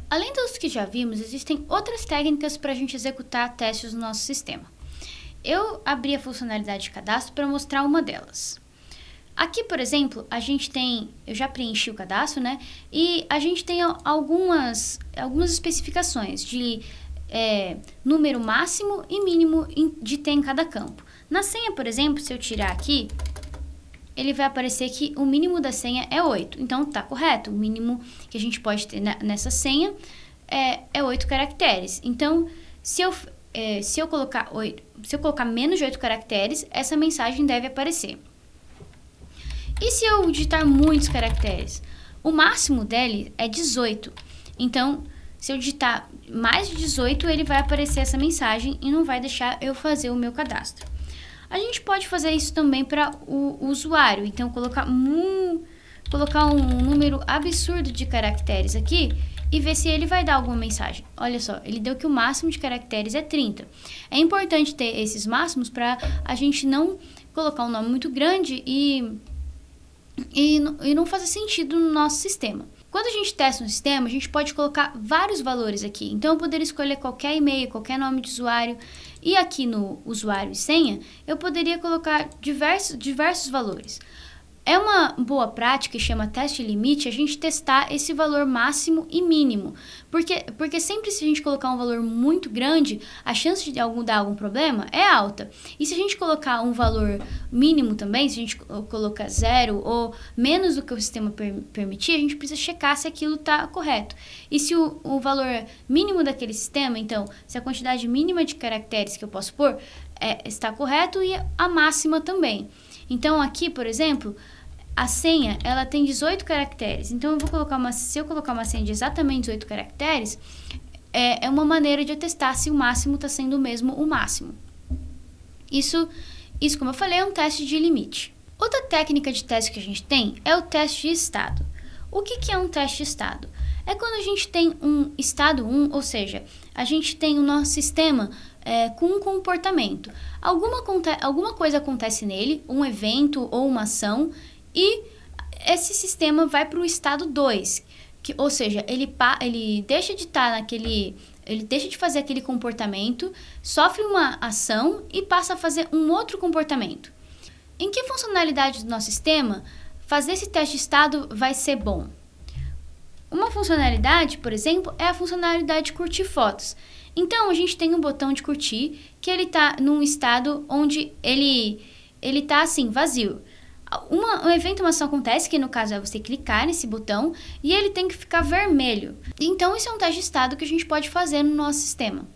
Além dos que já vimos, existem outras técnicas para a gente executar testes no nosso sistema. Eu abri a funcionalidade de cadastro para mostrar uma delas. Aqui, por exemplo, eu já preenchi o cadastro, né? E a gente tem algumas especificações de número máximo e mínimo de ter em cada campo. Na senha, por exemplo, se eu tirar aqui, ele vai aparecer que o mínimo da senha é 8. Então, tá correto. O mínimo que a gente pode ter nessa senha é 8 caracteres. Então, se eu colocar menos de 8 caracteres, essa mensagem deve aparecer. E se eu digitar muitos caracteres? O máximo dele é 18. Então, se eu digitar mais de 18, ele vai aparecer essa mensagem e não vai deixar eu fazer o meu cadastro. A gente pode fazer isso também para o usuário. Então, colocar um número absurdo de caracteres aqui e ver se ele vai dar alguma mensagem. Olha só, ele deu que o máximo de caracteres é 30. É importante ter esses máximos para a gente não colocar um nome muito grande e não fazer sentido no nosso sistema. Quando a gente testa um sistema, a gente pode colocar vários valores aqui. Então, eu poderia escolher qualquer e-mail, qualquer nome de usuário. E aqui no usuário e senha, eu poderia colocar diversos valores. É uma boa prática, que chama teste limite, a gente testar esse valor máximo e mínimo. Porque sempre se a gente colocar um valor muito grande, a chance de dar algum problema é alta. E se a gente colocar um valor mínimo também, se a gente colocar 0 ou menos do que o sistema permitir, a gente precisa checar se aquilo está correto. E se o valor mínimo daquele sistema, então, se a quantidade mínima de caracteres que eu posso pôr está correto e a máxima também. Então, aqui, por exemplo, a senha, ela tem 18 caracteres. Então, se eu colocar uma senha de exatamente 18 caracteres, é uma maneira de eu testar se o máximo está sendo mesmo o máximo. Isso, como eu falei, é um teste de limite. Outra técnica de teste que a gente tem é o teste de estado. O que é um teste de estado? É quando a gente tem um estado 1, ou seja, a gente tem o nosso sistema com um comportamento. Alguma coisa acontece nele, um evento ou uma ação, e esse sistema vai para o estado 2, ou seja, ele deixa de estar ele deixa de fazer aquele comportamento, sofre uma ação e passa a fazer um outro comportamento. Em que funcionalidade do nosso sistema fazer esse teste de estado vai ser bom? Uma funcionalidade, por exemplo, é a funcionalidade de curtir fotos. Então, a gente tem um botão de curtir que ele está num estado onde ele está assim, vazio. Um evento, uma ação acontece, que no caso é você clicar nesse botão e ele tem que ficar vermelho. Então, esse é um teste de estado que a gente pode fazer no nosso sistema.